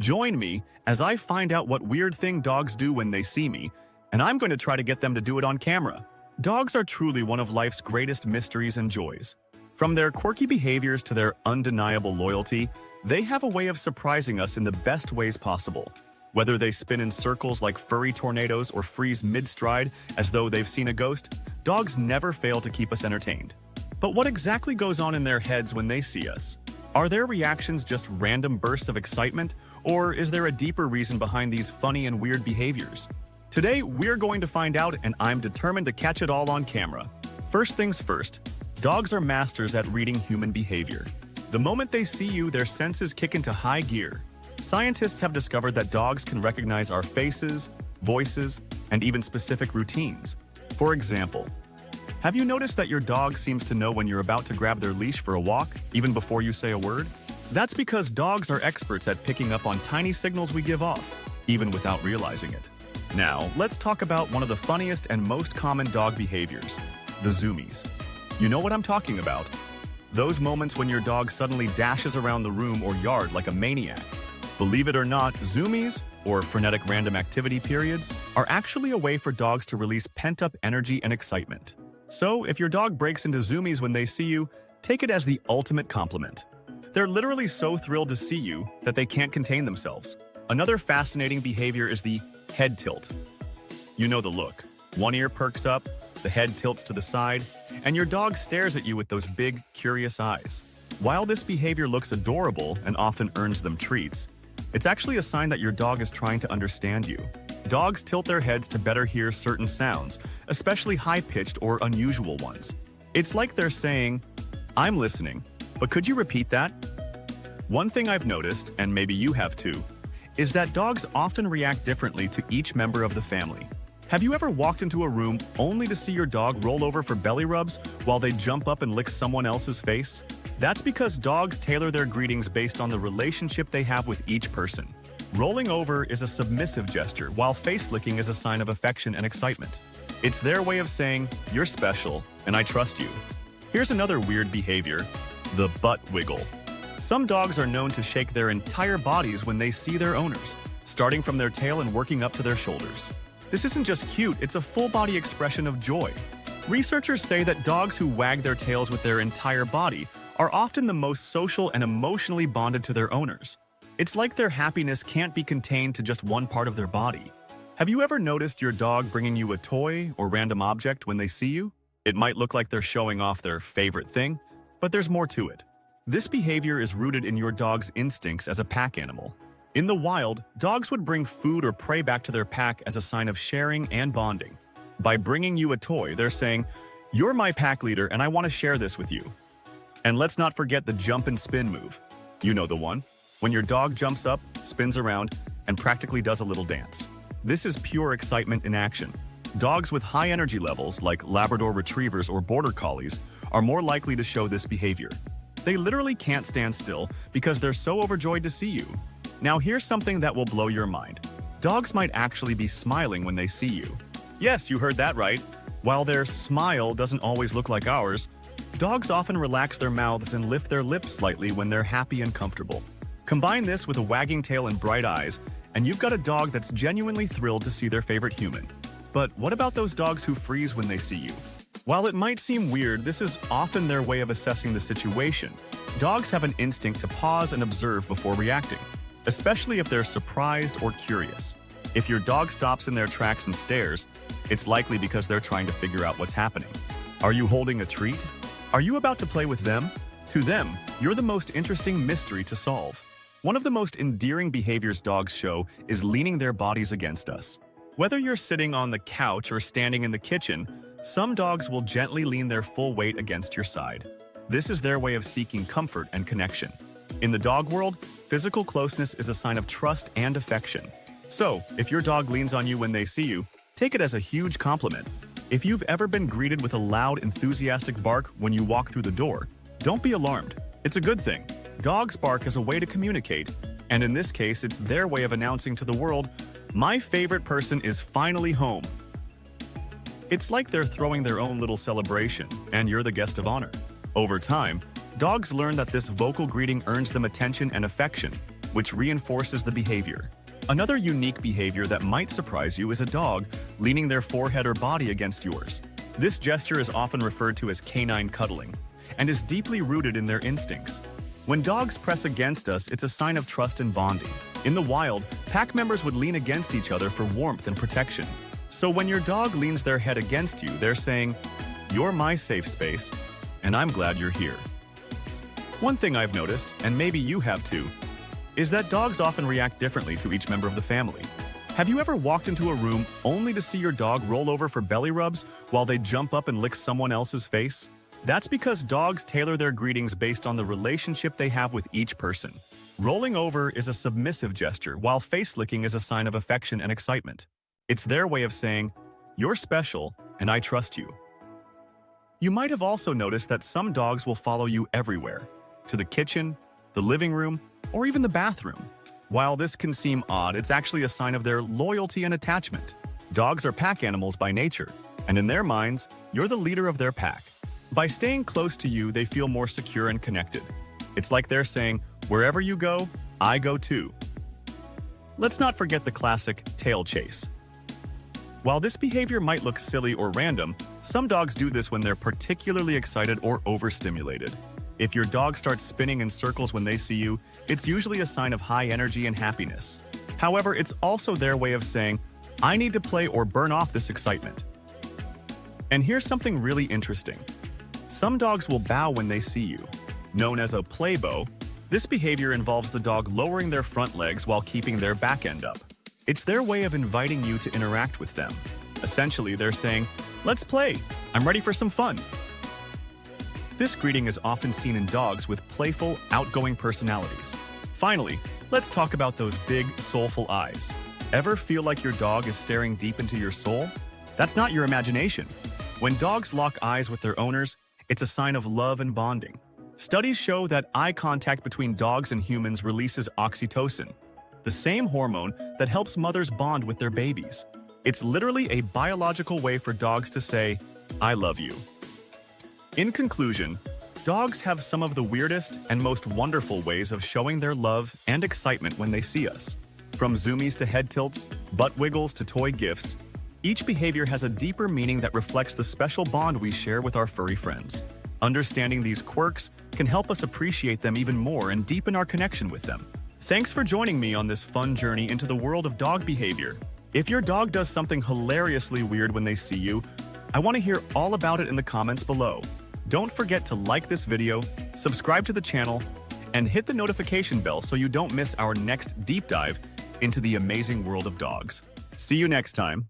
Join me as I find out what weird thing dogs do when they see me, and I'm going to try to get them to do it on camera. Dogs are truly one of life's greatest mysteries and joys. From their quirky behaviors to their undeniable loyalty, they have a way of surprising us in the best ways possible. Whether they spin in circles like furry tornadoes or freeze mid-stride as though they've seen a ghost, dogs never fail to keep us entertained. But what exactly goes on in their heads when they see us? Are their reactions just random bursts of excitement, or is there a deeper reason behind these funny and weird behaviors? Today, we're going to find out, and I'm determined to catch it all on camera. First things first, dogs are masters at reading human behavior. The moment they see you, their senses kick into high gear. Scientists have discovered that dogs can recognize our faces, voices, and even specific routines. For example, have you noticed that your dog seems to know when you're about to grab their leash for a walk, even before you say a word? That's because dogs are experts at picking up on tiny signals we give off, even without realizing it. Now, let's talk about one of the funniest and most common dog behaviors, the Zoomies. You know what I'm talking about. Those moments when your dog suddenly dashes around the room or yard like a maniac. Believe it or not, Zoomies, or frenetic random activity periods, are actually a way for dogs to release pent-up energy and excitement. So, if your dog breaks into Zoomies when they see you, take it as the ultimate compliment. They're literally so thrilled to see you that they can't contain themselves. Another fascinating behavior is the head tilt. You know the look. One ear perks up, the head tilts to the side, and your dog stares at you with those big, curious eyes. While this behavior looks adorable and often earns them treats, it's actually a sign that your dog is trying to understand you. Dogs tilt their heads to better hear certain sounds, especially high-pitched or unusual ones. It's like they're saying, "I'm listening, but could you repeat that?" One thing I've noticed, and maybe you have too, is that dogs often react differently to each member of the family. Have you ever walked into a room only to see your dog roll over for belly rubs while they jump up and lick someone else's face? That's because dogs tailor their greetings based on the relationship they have with each person. Rolling over is a submissive gesture, while face licking is a sign of affection and excitement. It's their way of saying, "You're special, and I trust you." Here's another weird behavior, the butt wiggle. Some dogs are known to shake their entire bodies when they see their owners, starting from their tail and working up to their shoulders. This isn't just cute, it's a full-body expression of joy. Researchers say that dogs who wag their tails with their entire body are often the most social and emotionally bonded to their owners. It's like their happiness can't be contained to just one part of their body. Have you ever noticed your dog bringing you a toy or random object when they see you? It might look like they're showing off their favorite thing, but there's more to it. This behavior is rooted in your dog's instincts as a pack animal. In the wild, dogs would bring food or prey back to their pack as a sign of sharing and bonding. By bringing you a toy, they're saying, "You're my pack leader and I want to share this with you." And let's not forget the jump and spin move. You know the one. When your dog jumps up, spins around, and practically does a little dance. This is pure excitement in action. Dogs with high energy levels, like Labrador Retrievers or Border Collies, are more likely to show this behavior. They literally can't stand still because they're so overjoyed to see you. Now here's something that will blow your mind. Dogs might actually be smiling when they see you. Yes, you heard that right. While their smile doesn't always look like ours, dogs often relax their mouths and lift their lips slightly when they're happy and comfortable. Combine this with a wagging tail and bright eyes, and you've got a dog that's genuinely thrilled to see their favorite human. But what about those dogs who freeze when they see you? While it might seem weird, this is often their way of assessing the situation. Dogs have an instinct to pause and observe before reacting, especially if they're surprised or curious. If your dog stops in their tracks and stares, it's likely because they're trying to figure out what's happening. Are you holding a treat? Are you about to play with them? To them, you're the most interesting mystery to solve. One of the most endearing behaviors dogs show is leaning their bodies against us. Whether you're sitting on the couch or standing in the kitchen, some dogs will gently lean their full weight against your side. This is their way of seeking comfort and connection. In the dog world, physical closeness is a sign of trust and affection. So, if your dog leans on you when they see you, take it as a huge compliment. If you've ever been greeted with a loud, enthusiastic bark when you walk through the door, don't be alarmed. It's a good thing. Dogs bark as a way to communicate, and in this case, it's their way of announcing to the world, "My favorite person is finally home." It's like they're throwing their own little celebration, and you're the guest of honor. Over time, dogs learn that this vocal greeting earns them attention and affection. which reinforces the behavior. Another unique behavior that might surprise you is a dog leaning their forehead or body against yours. This gesture is often referred to as canine cuddling and is deeply rooted in their instincts. When dogs press against us, it's a sign of trust and bonding. In the wild, pack members would lean against each other for warmth and protection. So when your dog leans their head against you, they're saying, "You're my safe space, and I'm glad you're here." One thing I've noticed, and maybe you have too, is that dogs often react differently to each member of the family. Have you ever walked into a room only to see your dog roll over for belly rubs while they jump up and lick someone else's face? That's because dogs tailor their greetings based on the relationship they have with each person. Rolling over is a submissive gesture, while face licking is a sign of affection and excitement. It's their way of saying, "You're special, and I trust you." You might have also noticed that some dogs will follow you everywhere, to the kitchen, the living room, or even the bathroom. While this can seem odd, it's actually a sign of their loyalty and attachment. Dogs are pack animals by nature, and in their minds, you're the leader of their pack. By staying close to you, they feel more secure and connected. It's like they're saying, "Wherever you go, I go too." Let's not forget the classic tail chase. While this behavior might look silly or random, some dogs do this when they're particularly excited or overstimulated. If your dog starts spinning in circles when they see you, it's usually a sign of high energy and happiness. However, it's also their way of saying, "I need to play or burn off this excitement." And here's something really interesting. Some dogs will bow when they see you. Known as a play bow, this behavior involves the dog lowering their front legs while keeping their back end up. It's their way of inviting you to interact with them. Essentially, they're saying, "Let's play. I'm ready for some fun." This greeting is often seen in dogs with playful, outgoing personalities. Finally, let's talk about those big, soulful eyes. Ever feel like your dog is staring deep into your soul? That's not your imagination. When dogs lock eyes with their owners, it's a sign of love and bonding. Studies show that eye contact between dogs and humans releases oxytocin, the same hormone that helps mothers bond with their babies. It's literally a biological way for dogs to say, "I love you." In conclusion, dogs have some of the weirdest and most wonderful ways of showing their love and excitement when they see us. From zoomies to head tilts, butt wiggles to toy gifts, each behavior has a deeper meaning that reflects the special bond we share with our furry friends. Understanding these quirks can help us appreciate them even more and deepen our connection with them. Thanks for joining me on this fun journey into the world of dog behavior. If your dog does something hilariously weird when they see you, I want to hear all about it in the comments below. Don't forget to like this video, subscribe to the channel, and hit the notification bell so you don't miss our next deep dive into the amazing world of dogs. See you next time.